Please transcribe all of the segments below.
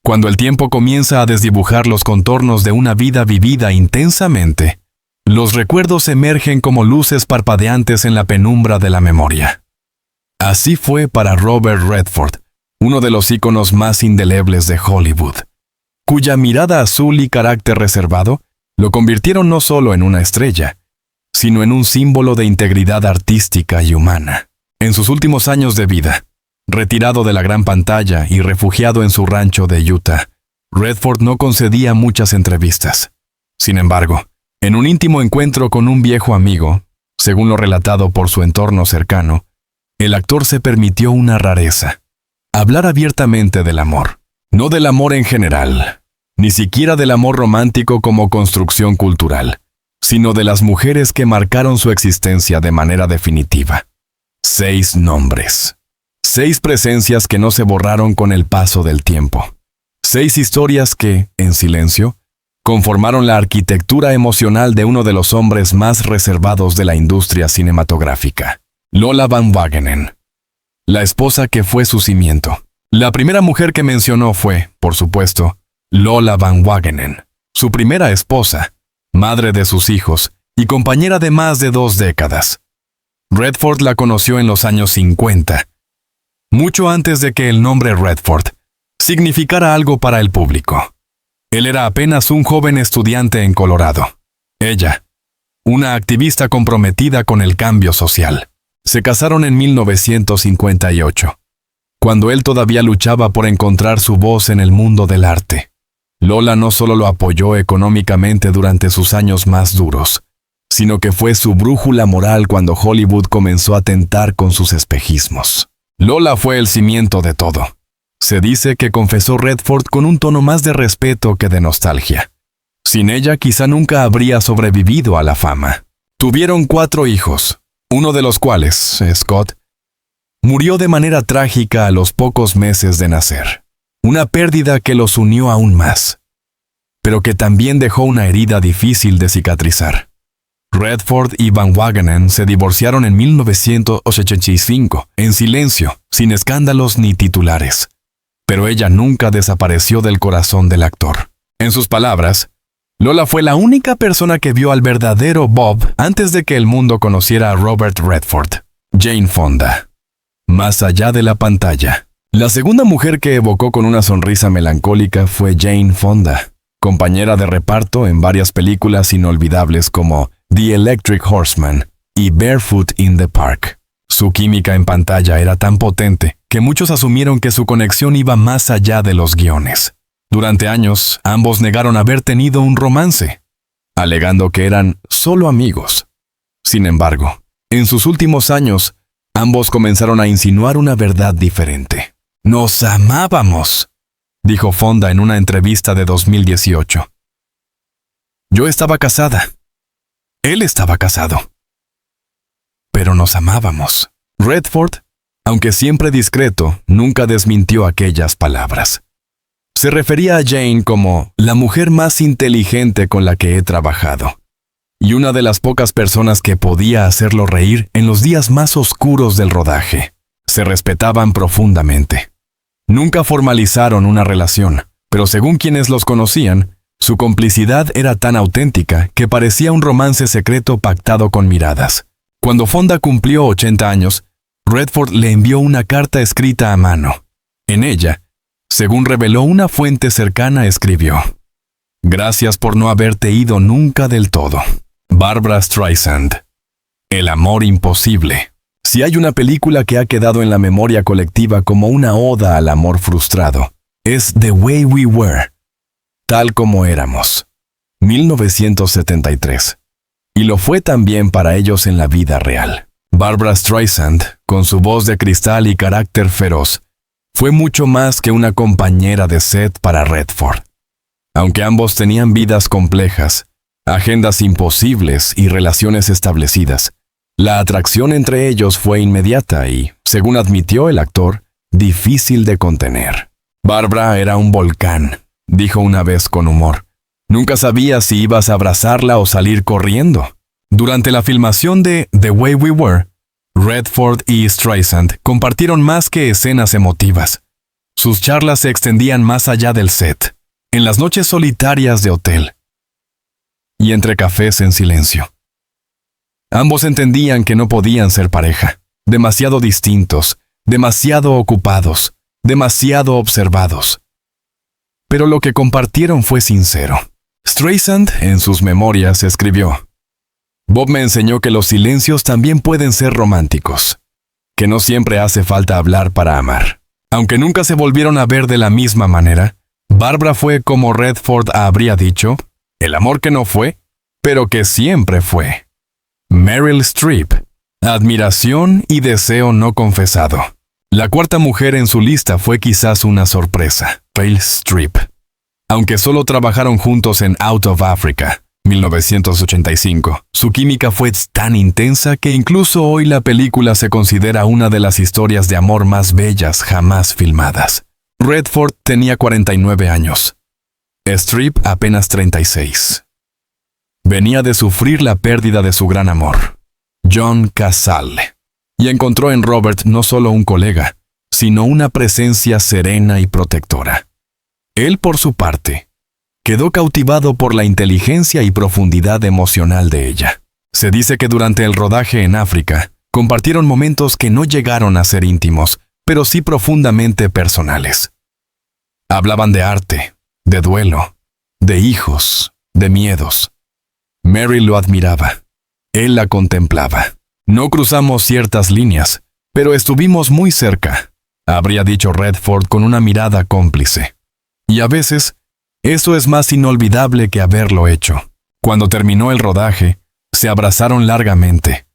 Cuando el tiempo comienza a desdibujar los contornos de una vida vivida intensamente, los recuerdos emergen como luces parpadeantes en la penumbra de la memoria. Así fue para Robert Redford, uno de los íconos más indelebles de Hollywood, cuya mirada azul y carácter reservado lo convirtieron no solo en una estrella, sino en un símbolo de integridad artística y humana. En sus últimos años de vida, retirado de la gran pantalla y refugiado en su rancho de Utah, Redford no concedía muchas entrevistas. Sin embargo, en un íntimo encuentro con un viejo amigo, según lo relatado por su entorno cercano, el actor se permitió una rareza: hablar abiertamente del amor. No del amor en general, ni siquiera del amor romántico como construcción cultural, sino de las mujeres que marcaron su existencia de manera definitiva. 6 nombres. 6 presencias que no se borraron con el paso del tiempo. 6 historias que, en silencio, conformaron la arquitectura emocional de uno de los hombres más reservados de la industria cinematográfica. Lola Van Wagenen, la esposa que fue su cimiento. La primera mujer que mencionó fue, por supuesto, Lola Van Wagenen, su primera esposa, madre de sus hijos y compañera de más de 2 décadas. Redford la conoció en los años 50, mucho antes de que el nombre Redford significara algo para el público. Él era apenas un joven estudiante en Colorado. Ella, una activista comprometida con el cambio social. Se casaron en 1958, cuando él todavía luchaba por encontrar su voz en el mundo del arte. Lola no solo lo apoyó económicamente durante sus años más duros, sino que fue su brújula moral cuando Hollywood comenzó a tentar con sus espejismos. Lola fue el cimiento de todo. Se dice que confesó Redford con un tono más de respeto que de nostalgia. Sin ella quizá nunca habría sobrevivido a la fama. Tuvieron 4 hijos, uno de los cuales, Scott, murió de manera trágica a los pocos meses de nacer. Una pérdida que los unió aún más, pero que también dejó una herida difícil de cicatrizar. Redford y Van Wagenen se divorciaron en 1985, en silencio, sin escándalos ni titulares. Pero ella nunca desapareció del corazón del actor. En sus palabras, Lola fue la única persona que vio al verdadero Bob antes de que el mundo conociera a Robert Redford. Jane Fonda. Más allá de la pantalla. La segunda mujer que evocó con una sonrisa melancólica fue Jane Fonda, compañera de reparto en varias películas inolvidables como The Electric Horseman y Barefoot in the Park. Su química en pantalla era tan potente que muchos asumieron que su conexión iba más allá de los guiones. Durante años, ambos negaron haber tenido un romance, alegando que eran solo amigos. Sin embargo, en sus últimos años, ambos comenzaron a insinuar una verdad diferente. «Nos amábamos», dijo Fonda en una entrevista de 2018. «Yo estaba casada. Él estaba casado. Pero nos amábamos». Redford, aunque siempre discreto, nunca desmintió aquellas palabras. Se refería a Jane como la mujer más inteligente con la que he trabajado, y una de las pocas personas que podía hacerlo reír en los días más oscuros del rodaje. Se respetaban profundamente. Nunca formalizaron una relación, pero según quienes los conocían, su complicidad era tan auténtica que parecía un romance secreto pactado con miradas. Cuando Fonda cumplió 80 años, Redford le envió una carta escrita a mano. En ella, según reveló una fuente cercana, escribió: «Gracias por no haberte ido nunca del todo. Barbra Streisand. El amor imposible». Si hay una película que ha quedado en la memoria colectiva como una oda al amor frustrado, es The Way We Were, Tal como éramos, 1973. Y lo fue también para ellos en la vida real. Barbra Streisand, con su voz de cristal y carácter feroz, fue mucho más que una compañera de set para Redford. Aunque ambos tenían vidas complejas, agendas imposibles y relaciones establecidas, la atracción entre ellos fue inmediata y, según admitió el actor, difícil de contener. Barbra era un volcán, dijo una vez con humor. Nunca sabía si ibas a abrazarla o salir corriendo. Durante la filmación de The Way We Were, Redford y Streisand compartieron más que escenas emotivas. Sus charlas se extendían más allá del set, en las noches solitarias de hotel y entre cafés en silencio. Ambos entendían que no podían ser pareja, demasiado distintos, demasiado ocupados, demasiado observados. Pero lo que compartieron fue sincero. Streisand, en sus memorias, escribió: Bob me enseñó que los silencios también pueden ser románticos, que no siempre hace falta hablar para amar. Aunque nunca se volvieron a ver de la misma manera, Barbara fue, como Redford habría dicho, el amor que no fue, pero que siempre fue. Meryl Streep, admiración y deseo no confesado. La cuarta mujer en su lista fue quizás una sorpresa, Meryl Streep. Aunque solo trabajaron juntos en Out of Africa, 1985, su química fue tan intensa que incluso hoy la película se considera una de las historias de amor más bellas jamás filmadas. Redford tenía 49 años. Streep apenas 36. Venía de sufrir la pérdida de su gran amor, John Cazale, y encontró en Robert no solo un colega, sino una presencia serena y protectora. Él, por su parte, quedó cautivado por la inteligencia y profundidad emocional de ella. Se dice que durante el rodaje en África, compartieron momentos que no llegaron a ser íntimos, pero sí profundamente personales. Hablaban de arte, de duelo, de hijos, de miedos. Mary lo admiraba. Él la contemplaba. No cruzamos ciertas líneas, pero estuvimos muy cerca, habría dicho Redford con una mirada cómplice. Y a veces, eso es más inolvidable que haberlo hecho. Cuando terminó el rodaje, se abrazaron largamente.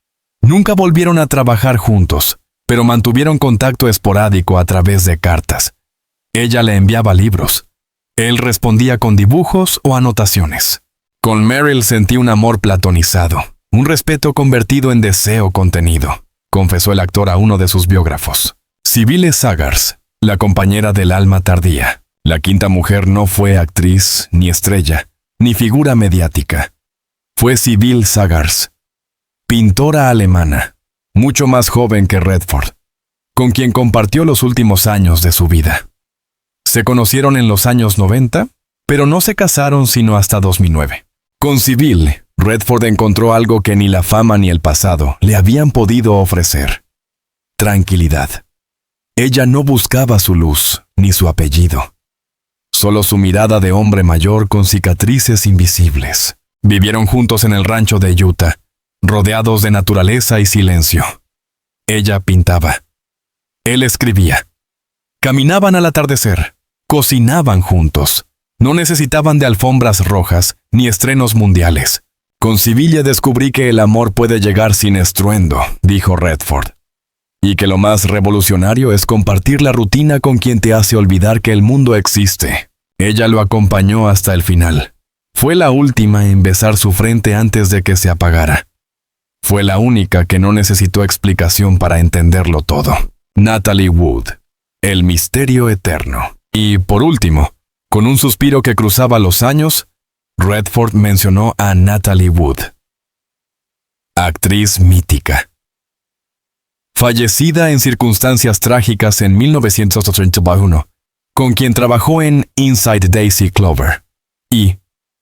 Nunca volvieron a trabajar juntos, pero mantuvieron contacto esporádico a través de cartas. Ella le enviaba libros. Él respondía con dibujos o anotaciones. Con Meryl sentí un amor platonizado, un respeto convertido en deseo contenido, confesó el actor a uno de sus biógrafos. Sybil Sagars, la compañera del alma tardía. La quinta mujer no fue actriz, ni estrella, ni figura mediática. Fue Sybil Sagars, pintora alemana, mucho más joven que Redford, con quien compartió los últimos años de su vida. Se conocieron en los años 90, pero no se casaron sino hasta 2009. Con Sybil, Redford encontró algo que ni la fama ni el pasado le habían podido ofrecer: tranquilidad. Ella no buscaba su luz, ni su apellido. Solo su mirada de hombre mayor con cicatrices invisibles. Vivieron juntos en el rancho de Utah, rodeados de naturaleza y silencio. Ella pintaba. Él escribía. Caminaban al atardecer. Cocinaban juntos. No necesitaban de alfombras rojas ni estrenos mundiales. Con Sybil descubrí que el amor puede llegar sin estruendo, dijo Redford. Y que lo más revolucionario es compartir la rutina con quien te hace olvidar que el mundo existe. Ella lo acompañó hasta el final. Fue la última en besar su frente antes de que se apagara. Fue la única que no necesitó explicación para entenderlo todo. Natalie Wood, el misterio eterno. Y, por último, con un suspiro que cruzaba los años, Redford mencionó a Natalie Wood. Actriz mítica. Fallecida en circunstancias trágicas en 1981, con quien trabajó en Inside Daisy Clover y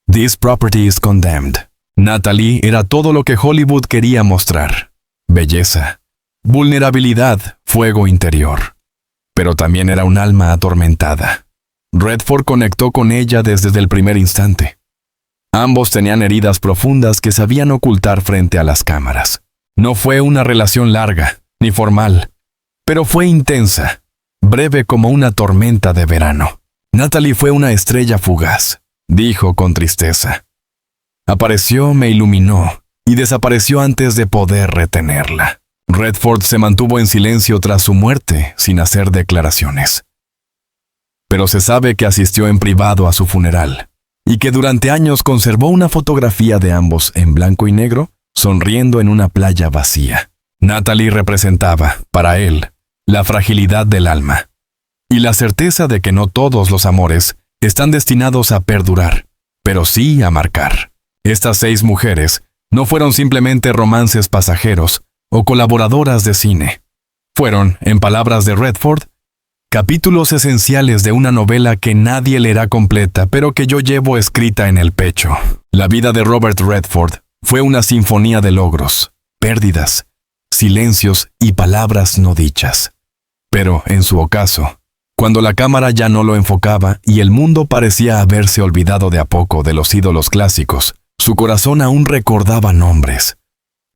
This Property is Condemned. Natalie era todo lo que Hollywood quería mostrar: belleza, vulnerabilidad, fuego interior. Pero también era un alma atormentada. Redford conectó con ella desde el primer instante. Ambos tenían heridas profundas que sabían ocultar frente a las cámaras. No fue una relación larga, ni formal, pero fue intensa, breve como una tormenta de verano. Natalie fue una estrella fugaz, dijo con tristeza. Apareció, me iluminó, y desapareció antes de poder retenerla. Redford se mantuvo en silencio tras su muerte, sin hacer declaraciones. Pero se sabe que asistió en privado a su funeral, y que durante años conservó una fotografía de ambos en blanco y negro, sonriendo en una playa vacía. Natalie representaba, para él, la fragilidad del alma, y la certeza de que no todos los amores están destinados a perdurar, pero sí a marcar. Estas 6 mujeres no fueron simplemente romances pasajeros o colaboradoras de cine. Fueron, en palabras de Redford, Capítulos esenciales de una novela que nadie leerá completa, pero que yo llevo escrita en el pecho. La vida de Robert Redford fue una sinfonía de logros, pérdidas, silencios y palabras no dichas. Pero, en su ocaso, cuando la cámara ya no lo enfocaba y el mundo parecía haberse olvidado de a poco de los ídolos clásicos, su corazón aún recordaba nombres.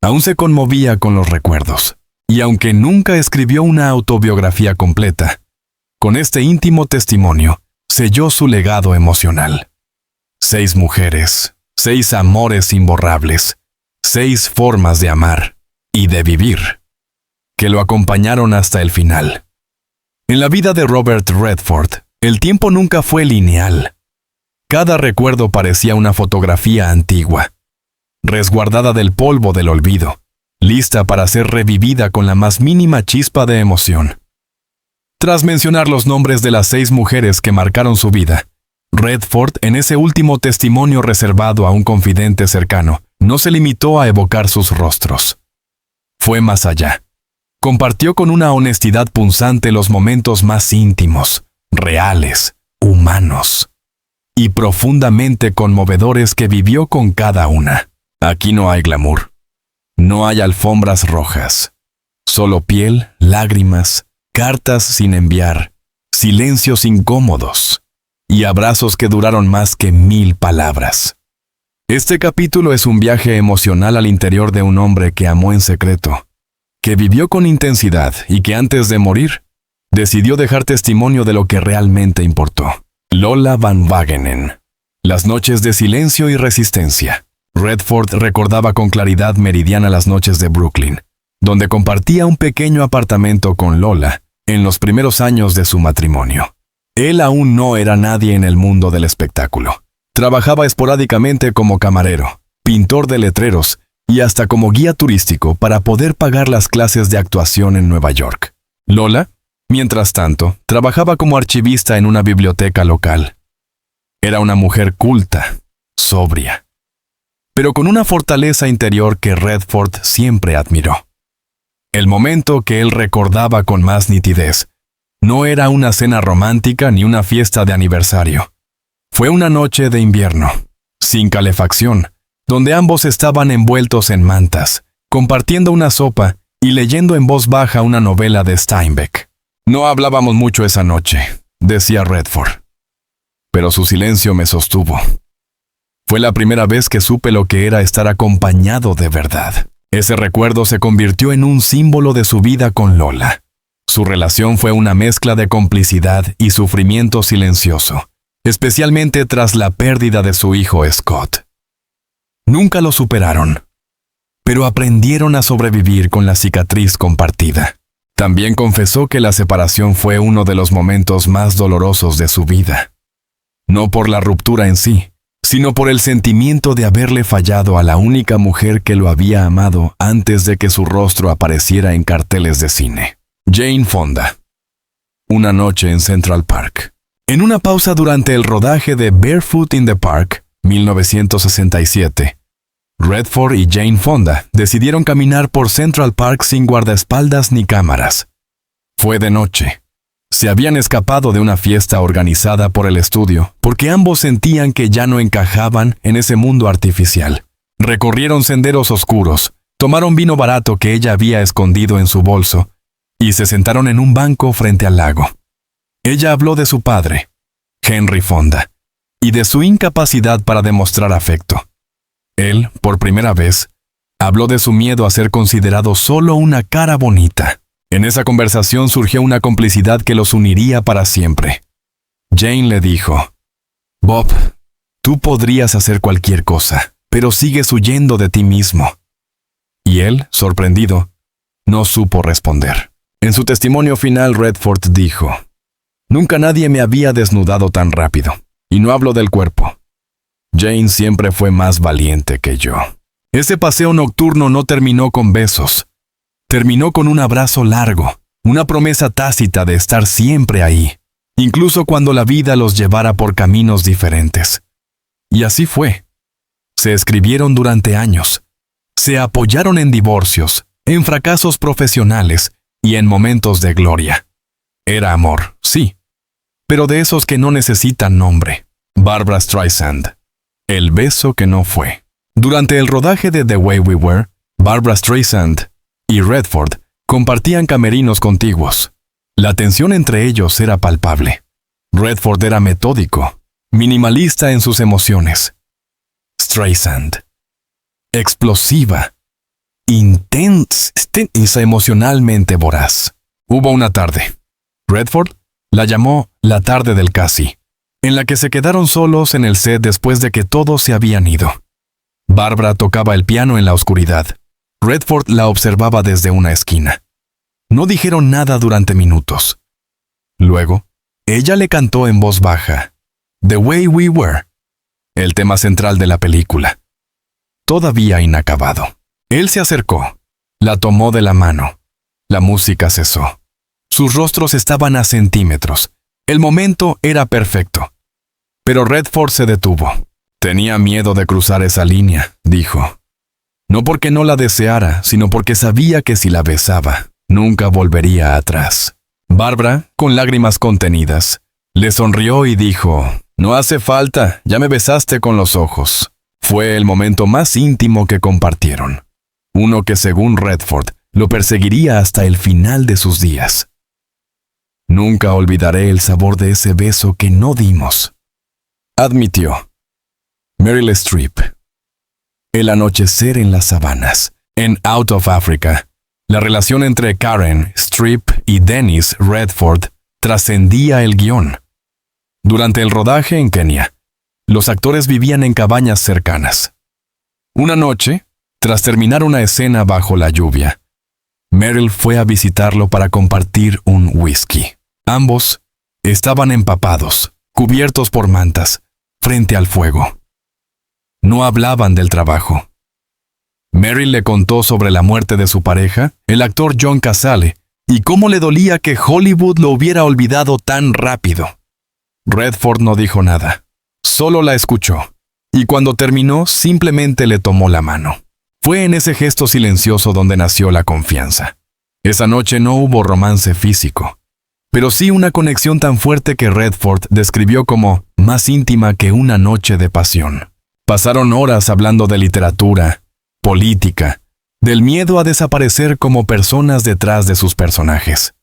Aún se conmovía con los recuerdos. Y aunque nunca escribió una autobiografía completa, con este íntimo testimonio selló su legado emocional. 6 mujeres, 6 amores imborrables, 6 formas de amar y de vivir, que lo acompañaron hasta el final. En la vida de Robert Redford, el tiempo nunca fue lineal. Cada recuerdo parecía una fotografía antigua, resguardada del polvo del olvido, lista para ser revivida con la más mínima chispa de emoción. Tras mencionar los nombres de las 6 mujeres que marcaron su vida, Redford, en ese último testimonio reservado a un confidente cercano, no se limitó a evocar sus rostros. Fue más allá. Compartió con una honestidad punzante los momentos más íntimos, reales, humanos y profundamente conmovedores que vivió con cada una. Aquí no hay glamour. No hay alfombras rojas. Solo piel, lágrimas, cartas sin enviar, silencios incómodos y abrazos que duraron más que 1000 palabras. Este capítulo es un viaje emocional al interior de un hombre que amó en secreto, que vivió con intensidad y que antes de morir, decidió dejar testimonio de lo que realmente importó. Lola Van Wagenen. Las noches de silencio y resistencia. Redford recordaba con claridad meridiana las noches de Brooklyn, donde compartía un pequeño apartamento con Lola en los primeros años de su matrimonio. Él aún no era nadie en el mundo del espectáculo. Trabajaba esporádicamente como camarero, pintor de letreros y hasta como guía turístico para poder pagar las clases de actuación en Nueva York. Lola, mientras tanto, trabajaba como archivista en una biblioteca local. Era una mujer culta, sobria, pero con una fortaleza interior que Redford siempre admiró. El momento que él recordaba con más nitidez no era una cena romántica ni una fiesta de aniversario. Fue una noche de invierno, sin calefacción, donde ambos estaban envueltos en mantas, compartiendo una sopa y leyendo en voz baja una novela de Steinbeck. No hablábamos mucho esa noche, decía Redford, pero su silencio me sostuvo. Fue la primera vez que supe lo que era estar acompañado de verdad. Ese recuerdo se convirtió en un símbolo de su vida con Lola. Su relación fue una mezcla de complicidad y sufrimiento silencioso, especialmente tras la pérdida de su hijo Scott. Nunca lo superaron, pero aprendieron a sobrevivir con la cicatriz compartida. También confesó que la separación fue uno de los momentos más dolorosos de su vida. No por la ruptura en sí, sino por el sentimiento de haberle fallado a la única mujer que lo había amado antes de que su rostro apareciera en carteles de cine. Jane Fonda. Una noche en Central Park. En una pausa durante el rodaje de Barefoot in the Park, 1967, Redford y Jane Fonda decidieron caminar por Central Park sin guardaespaldas ni cámaras. Fue de noche. Se habían escapado de una fiesta organizada por el estudio, porque ambos sentían que ya no encajaban en ese mundo artificial. Recorrieron senderos oscuros, tomaron vino barato que ella había escondido en su bolso, y se sentaron en un banco frente al lago. Ella habló de su padre, Henry Fonda, y de su incapacidad para demostrar afecto. Él, por primera vez, habló de su miedo a ser considerado solo una cara bonita. En esa conversación surgió una complicidad que los uniría para siempre. Jane le dijo, «Bob, tú podrías hacer cualquier cosa, pero sigues huyendo de ti mismo». Y él, sorprendido, no supo responder. En su testimonio final, Redford dijo, «Nunca nadie me había desnudado tan rápido, y no hablo del cuerpo. Jane siempre fue más valiente que yo». Ese paseo nocturno no terminó con besos. Terminó con un abrazo largo, una promesa tácita de estar siempre ahí, incluso cuando la vida los llevara por caminos diferentes. Y así fue. Se escribieron durante años. Se apoyaron en divorcios, en fracasos profesionales y en momentos de gloria. Era amor, sí, pero de esos que no necesitan nombre. Barbra Streisand. El beso que no fue. Durante el rodaje de The Way We Were, Barbra Streisand y Redford compartían camerinos contiguos. La tensión entre ellos era palpable. Redford era metódico, minimalista en sus emociones. Streisand. Explosiva, intensa, emocionalmente voraz. Hubo una tarde. Redford la llamó la tarde del casi, en la que se quedaron solos en el set después de que todos se habían ido. Barbra tocaba el piano en la oscuridad. Redford la observaba desde una esquina. No dijeron nada durante minutos. Luego, ella le cantó en voz baja, The Way We Were, el tema central de la película. Todavía inacabado. Él se acercó, la tomó de la mano. La música cesó. Sus rostros estaban a centímetros. El momento era perfecto. Pero Redford se detuvo. Tenía miedo de cruzar esa línea, dijo. No porque no la deseara, sino porque sabía que si la besaba, nunca volvería atrás. Barbra, con lágrimas contenidas, le sonrió y dijo, no hace falta, ya me besaste con los ojos. Fue el momento más íntimo que compartieron. Uno que según Redford, lo perseguiría hasta el final de sus días. Nunca olvidaré el sabor de ese beso que no dimos, admitió. Meryl Streep. El anochecer en las sabanas. En Out of Africa, la relación entre Karen, Streep y Dennis Redford trascendía el guión. Durante el rodaje en Kenia, los actores vivían en cabañas cercanas. Una noche, tras terminar una escena bajo la lluvia, Meryl fue a visitarlo para compartir un whisky. Ambos estaban empapados, cubiertos por mantas, frente al fuego. No hablaban del trabajo. Meryl le contó sobre la muerte de su pareja, el actor John Cazale, y cómo le dolía que Hollywood lo hubiera olvidado tan rápido. Redford no dijo nada, solo la escuchó, y cuando terminó simplemente le tomó la mano. Fue en ese gesto silencioso donde nació la confianza. Esa noche no hubo romance físico, pero sí una conexión tan fuerte que Redford describió como más íntima que una noche de pasión. Pasaron horas hablando de literatura, política, del miedo a desaparecer como personas detrás de sus personajes.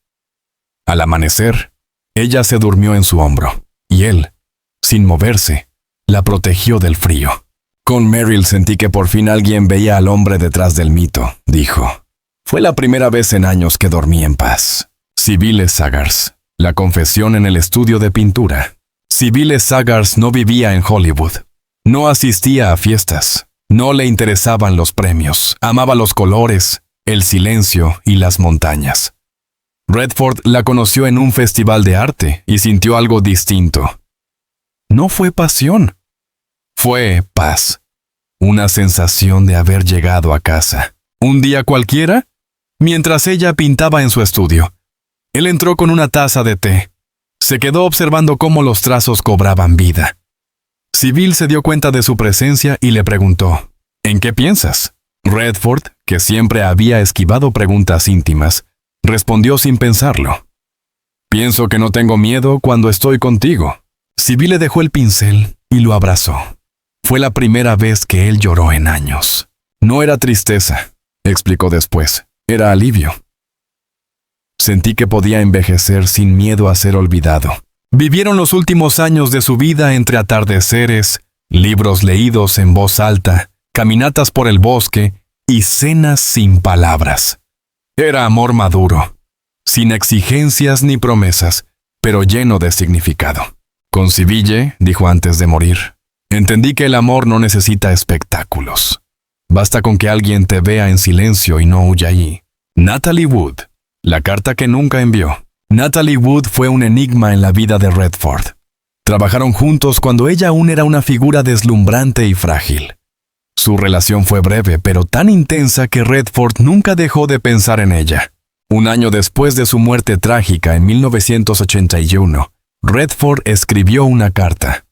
Al amanecer, ella se durmió en su hombro, y él, sin moverse, la protegió del frío. Con Meryl sentí que por fin alguien veía al hombre detrás del mito, dijo. Fue la primera vez en años que dormí en paz. Sybille Sagars. La confesión en el estudio de pintura. Sybille Sagars no vivía en Hollywood. No asistía a fiestas. No le interesaban los premios. Amaba los colores, el silencio y las montañas. Redford la conoció en un festival de arte y sintió algo distinto. No fue pasión. Fue paz. Una sensación de haber llegado a casa. Un día cualquiera, mientras ella pintaba en su estudio. Él entró con una taza de té. Se quedó observando cómo los trazos cobraban vida. Sybille se dio cuenta de su presencia y le preguntó, ¿en qué piensas? Redford, que siempre había esquivado preguntas íntimas, respondió sin pensarlo. Pienso que no tengo miedo cuando estoy contigo. Sybille dejó el pincel y lo abrazó. Fue la primera vez que él lloró en años. No era tristeza, explicó después, era alivio. Sentí que podía envejecer sin miedo a ser olvidado. Vivieron los últimos años de su vida entre atardeceres, libros leídos en voz alta, caminatas por el bosque y cenas sin palabras. Era amor maduro, sin exigencias ni promesas, pero lleno de significado. Con Sybille, dijo antes de morir, entendí que el amor no necesita espectáculos. Basta con que alguien te vea en silencio y no huya allí. Natalie Wood. La carta que nunca envió. Natalie Wood fue un enigma en la vida de Redford. Trabajaron juntos cuando ella aún era una figura deslumbrante y frágil. Su relación fue breve, pero tan intensa que Redford nunca dejó de pensar en ella. Un año después de su muerte trágica en 1981, Redford escribió una carta.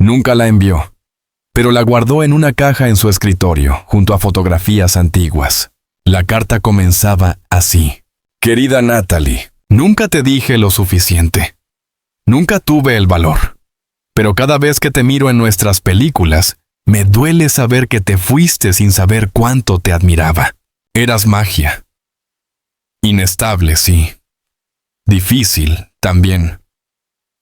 Nunca la envió, pero la guardó en una caja en su escritorio, junto a fotografías antiguas. La carta comenzaba así. Querida Natalie, Nunca te dije lo suficiente. Nunca tuve el valor. Pero cada vez que te miro en nuestras películas, me duele saber que te fuiste sin saber cuánto te admiraba. Eras magia. Inestable, sí. Difícil, también.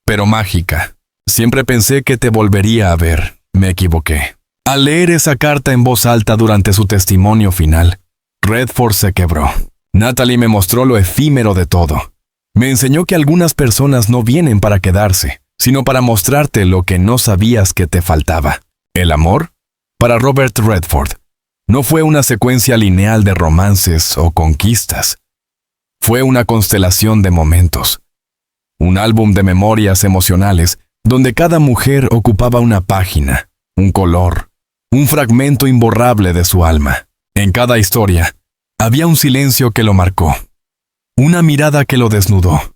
Pero mágica. Siempre pensé que te volvería a ver. Me equivoqué. Al leer esa carta en voz alta durante su testimonio final, Redford se quebró. Natalie me mostró lo efímero de todo. Me enseñó que algunas personas no vienen para quedarse, sino para mostrarte lo que no sabías que te faltaba. El amor, para Robert Redford, no fue una secuencia lineal de romances o conquistas. Fue una constelación de momentos. Un álbum de memorias emocionales donde cada mujer ocupaba una página, un color, un fragmento imborrable de su alma. En cada historia, había un silencio que lo marcó, una mirada que lo desnudó,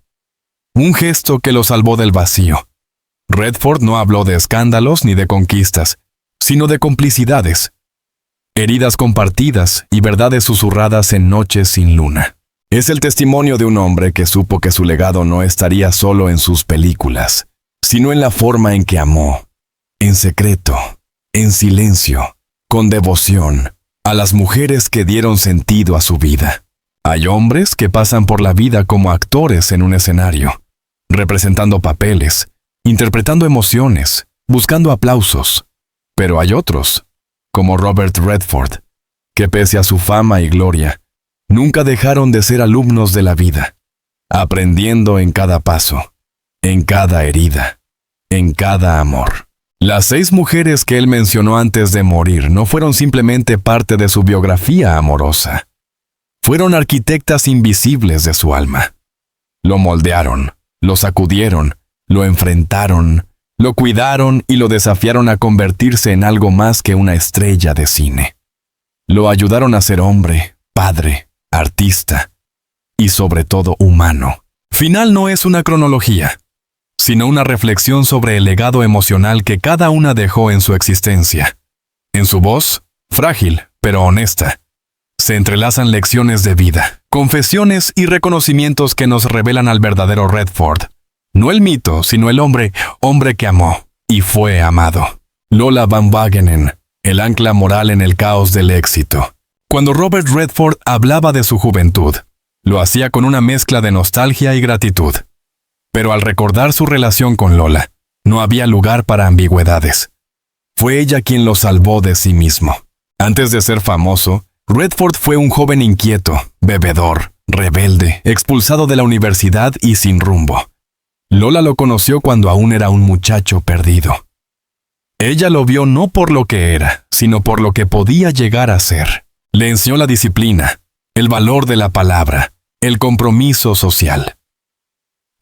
un gesto que lo salvó del vacío. Redford no habló de escándalos ni de conquistas, sino de complicidades, heridas compartidas y verdades susurradas en noches sin luna. Es el testimonio de un hombre que supo que su legado no estaría solo en sus películas, sino en la forma en que amó, en secreto, en silencio, con devoción, a las mujeres que dieron sentido a su vida. Hay hombres que pasan por la vida como actores en un escenario, representando papeles, interpretando emociones, buscando aplausos. Pero hay otros, como Robert Redford, que pese a su fama y gloria, nunca dejaron de ser alumnos de la vida, aprendiendo en cada paso, en cada herida, en cada amor. Las 6 mujeres que él mencionó antes de morir no fueron simplemente parte de su biografía amorosa. Fueron arquitectas invisibles de su alma. Lo moldearon, lo sacudieron, lo enfrentaron, lo cuidaron y lo desafiaron a convertirse en algo más que una estrella de cine. Lo ayudaron a ser hombre, padre, artista y sobre todo humano. Final no es una cronología, sino una reflexión sobre el legado emocional que cada una dejó en su existencia. En su voz, frágil pero honesta, se entrelazan lecciones de vida, confesiones y reconocimientos que nos revelan al verdadero Redford. No el mito, sino el hombre que amó y fue amado. Lola Van Wagenen, el ancla moral en el caos del éxito. Cuando Robert Redford hablaba de su juventud, lo hacía con una mezcla de nostalgia y gratitud. Pero al recordar su relación con Lola, no había lugar para ambigüedades. Fue ella quien lo salvó de sí mismo. Antes de ser famoso, Redford fue un joven inquieto, bebedor, rebelde, expulsado de la universidad y sin rumbo. Lola lo conoció cuando aún era un muchacho perdido. Ella lo vio no por lo que era, sino por lo que podía llegar a ser. Le enseñó la disciplina, el valor de la palabra, el compromiso social.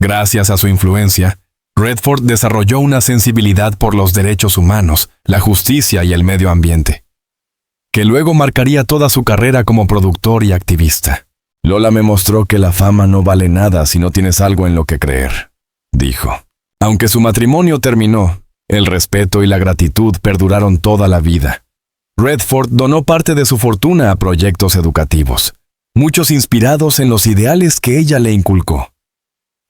Gracias a su influencia, Redford desarrolló una sensibilidad por los derechos humanos, la justicia y el medio ambiente, que luego marcaría toda su carrera como productor y activista. Lola me mostró que la fama no vale nada si no tienes algo en lo que creer, dijo. Aunque su matrimonio terminó, el respeto y la gratitud perduraron toda la vida. Redford donó parte de su fortuna a proyectos educativos, muchos inspirados en los ideales que ella le inculcó.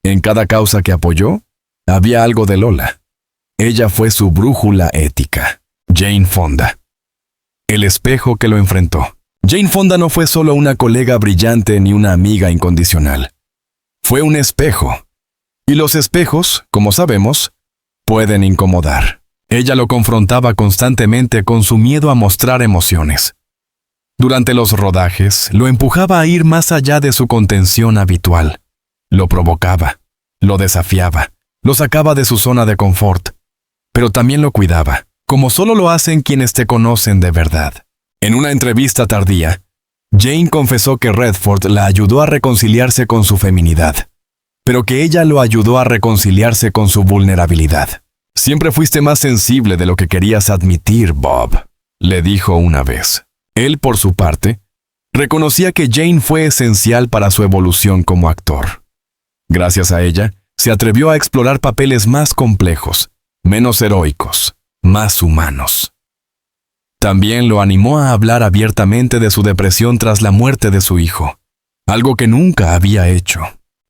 En cada causa que apoyó, había algo de Lola. Ella fue su brújula ética. Jane Fonda. El espejo que lo enfrentó. Jane Fonda no fue solo una colega brillante ni una amiga incondicional. Fue un espejo. Y los espejos, como sabemos, pueden incomodar. Ella lo confrontaba constantemente con su miedo a mostrar emociones. Durante los rodajes, lo empujaba a ir más allá de su contención habitual. Lo provocaba, lo desafiaba, lo sacaba de su zona de confort, pero también lo cuidaba, como solo lo hacen quienes te conocen de verdad. En una entrevista tardía, Jane confesó que Redford la ayudó a reconciliarse con su feminidad, pero que ella lo ayudó a reconciliarse con su vulnerabilidad. Siempre fuiste más sensible de lo que querías admitir, Bob, le dijo una vez. Él, por su parte, reconocía que Jane fue esencial para su evolución como actor. Gracias a ella, se atrevió a explorar papeles más complejos, menos heroicos, más humanos. También lo animó a hablar abiertamente de su depresión tras la muerte de su hijo, algo que nunca había hecho.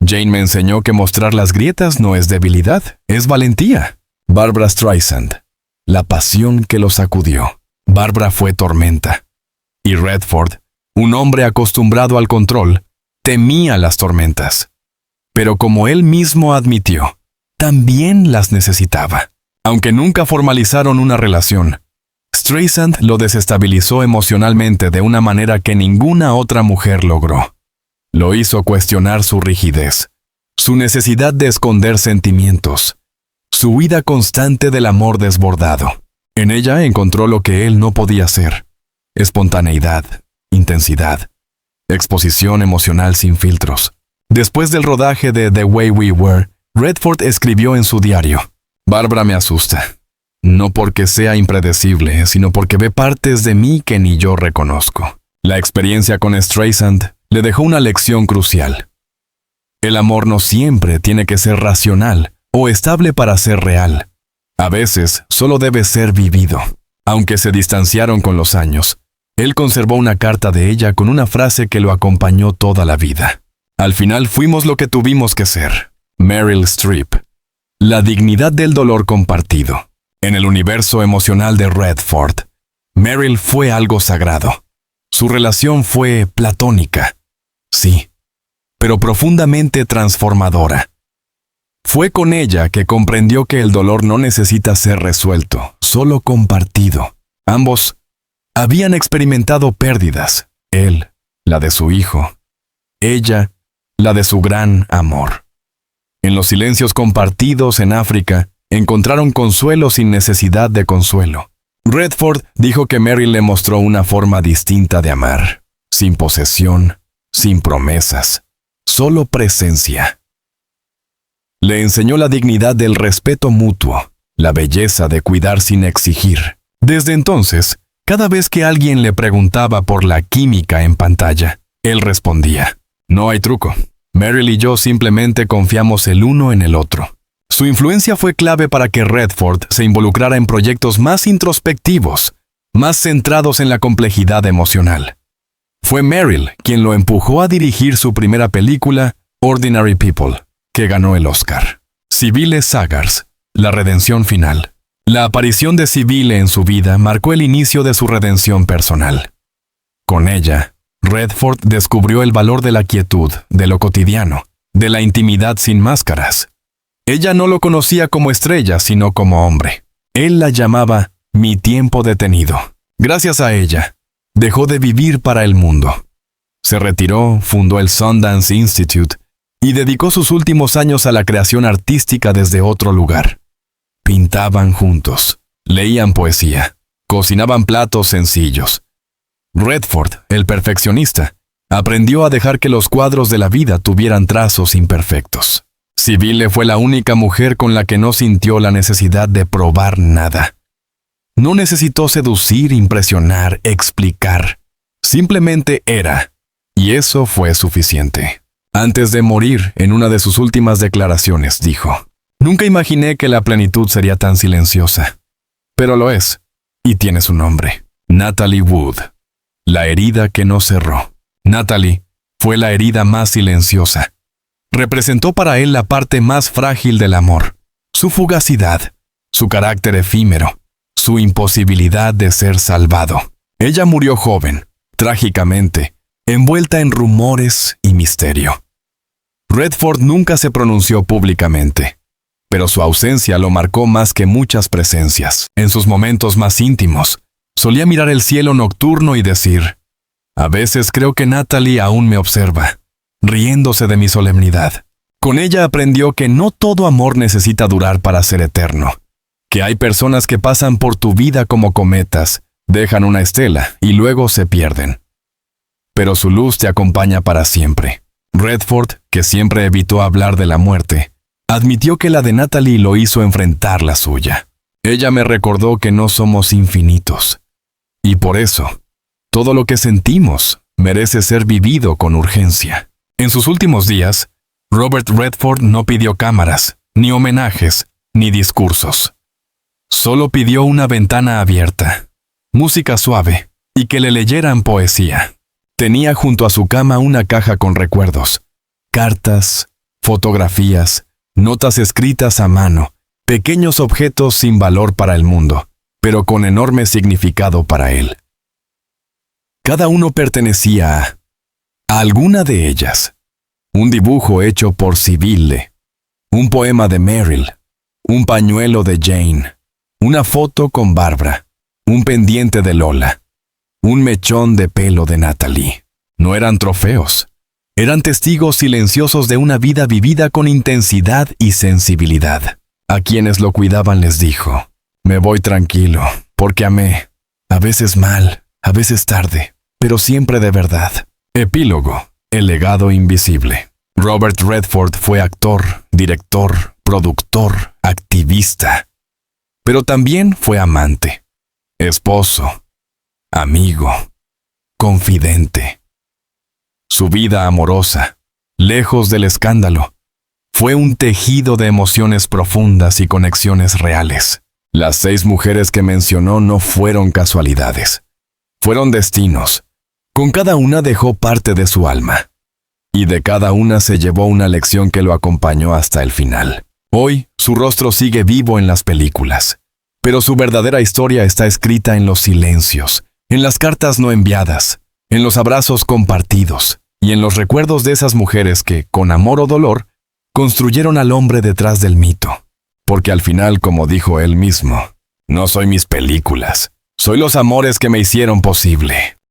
Jane me enseñó que mostrar las grietas no es debilidad, es valentía. Barbra Streisand. La pasión que lo sacudió. Barbra fue tormenta. Y Redford, un hombre acostumbrado al control, temía las tormentas. Pero como él mismo admitió, también las necesitaba. Aunque nunca formalizaron una relación, Streisand lo desestabilizó emocionalmente de una manera que ninguna otra mujer logró. Lo hizo cuestionar su rigidez, su necesidad de esconder sentimientos, su huida constante del amor desbordado. En ella encontró lo que él no podía ser: espontaneidad, intensidad, exposición emocional sin filtros. Después del rodaje de The Way We Were, Redford escribió en su diario: Barbra me asusta. No porque sea impredecible, sino porque ve partes de mí que ni yo reconozco. La experiencia con Streisand le dejó una lección crucial. El amor no siempre tiene que ser racional o estable para ser real. A veces solo debe ser vivido. Aunque se distanciaron con los años, él conservó una carta de ella con una frase que lo acompañó toda la vida. Al final fuimos lo que tuvimos que ser. Meryl Streep. La dignidad del dolor compartido. En el universo emocional de Redford, Meryl fue algo sagrado. Su relación fue platónica, sí, pero profundamente transformadora. Fue con ella que comprendió que el dolor no necesita ser resuelto, solo compartido. Ambos habían experimentado pérdidas, él, la de su hijo, ella, la de su gran amor. En los silencios compartidos en África, encontraron consuelo sin necesidad de consuelo. Redford dijo que Meryl le mostró una forma distinta de amar, sin posesión, sin promesas, solo presencia. Le enseñó la dignidad del respeto mutuo, la belleza de cuidar sin exigir. Desde entonces, cada vez que alguien le preguntaba por la química en pantalla, él respondía: no hay truco. Meryl y yo simplemente confiamos el uno en el otro. Su influencia fue clave para que Redford se involucrara en proyectos más introspectivos, más centrados en la complejidad emocional. Fue Meryl quien lo empujó a dirigir su primera película, Ordinary People, que ganó el Oscar. Sibylle Sagars, la redención final. La aparición de Sibylle en su vida marcó el inicio de su redención personal. Con ella, Redford descubrió el valor de la quietud, de lo cotidiano, de la intimidad sin máscaras. Ella no lo conocía como estrella, sino como hombre. Él la llamaba mi tiempo detenido. Gracias a ella, dejó de vivir para el mundo. Se retiró, fundó el Sundance Institute y dedicó sus últimos años a la creación artística desde otro lugar. Pintaban juntos, leían poesía, cocinaban platos sencillos. Redford, el perfeccionista, aprendió a dejar que los cuadros de la vida tuvieran trazos imperfectos. Sibylle fue la única mujer con la que no sintió la necesidad de probar nada. No necesitó seducir, impresionar, explicar. Simplemente era, y eso fue suficiente. Antes de morir, en una de sus últimas declaraciones, dijo: nunca imaginé que la plenitud sería tan silenciosa. Pero lo es, y tiene su nombre. Natalie Wood. La herida que no cerró. Natalie fue la herida más silenciosa. Representó para él la parte más frágil del amor, su fugacidad, su carácter efímero, su imposibilidad de ser salvado. Ella murió joven, trágicamente, envuelta en rumores y misterio. Redford nunca se pronunció públicamente, pero su ausencia lo marcó más que muchas presencias. En sus momentos más íntimos, solía mirar el cielo nocturno y decir: a veces creo que Natalie aún me observa, riéndose de mi solemnidad. Con ella aprendió que no todo amor necesita durar para ser eterno, que hay personas que pasan por tu vida como cometas, dejan una estela y luego se pierden. Pero su luz te acompaña para siempre. Redford, que siempre evitó hablar de la muerte, admitió que la de Natalie lo hizo enfrentar la suya. Ella me recordó que no somos infinitos. Y por eso, todo lo que sentimos merece ser vivido con urgencia. En sus últimos días, Robert Redford no pidió cámaras, ni homenajes, ni discursos. Solo pidió una ventana abierta, música suave y que le leyeran poesía. Tenía junto a su cama una caja con recuerdos, cartas, fotografías, notas escritas a mano, pequeños objetos sin valor para el mundo, pero con enorme significado para él. Cada uno pertenecía a alguna de ellas. Un dibujo hecho por Sybille, un poema de Meryl, un pañuelo de Jane, una foto con Barbara, un pendiente de Lola, un mechón de pelo de Natalie. No eran trofeos, eran testigos silenciosos de una vida vivida con intensidad y sensibilidad. A quienes lo cuidaban les dijo: me voy tranquilo, porque amé, a veces mal, a veces tarde, pero siempre de verdad. Epílogo: el legado invisible. Robert Redford fue actor, director, productor, activista, pero también fue amante, esposo, amigo, confidente. Su vida amorosa, lejos del escándalo, fue un tejido de emociones profundas y conexiones reales. Las 6 mujeres que mencionó no fueron casualidades, fueron destinos. Con cada una dejó parte de su alma, y de cada una se llevó una lección que lo acompañó hasta el final. Hoy, su rostro sigue vivo en las películas, pero su verdadera historia está escrita en los silencios, en las cartas no enviadas, en los abrazos compartidos, y en los recuerdos de esas mujeres que, con amor o dolor, construyeron al hombre detrás del mito. Porque al final, como dijo él mismo, no soy mis películas, soy los amores que me hicieron posible.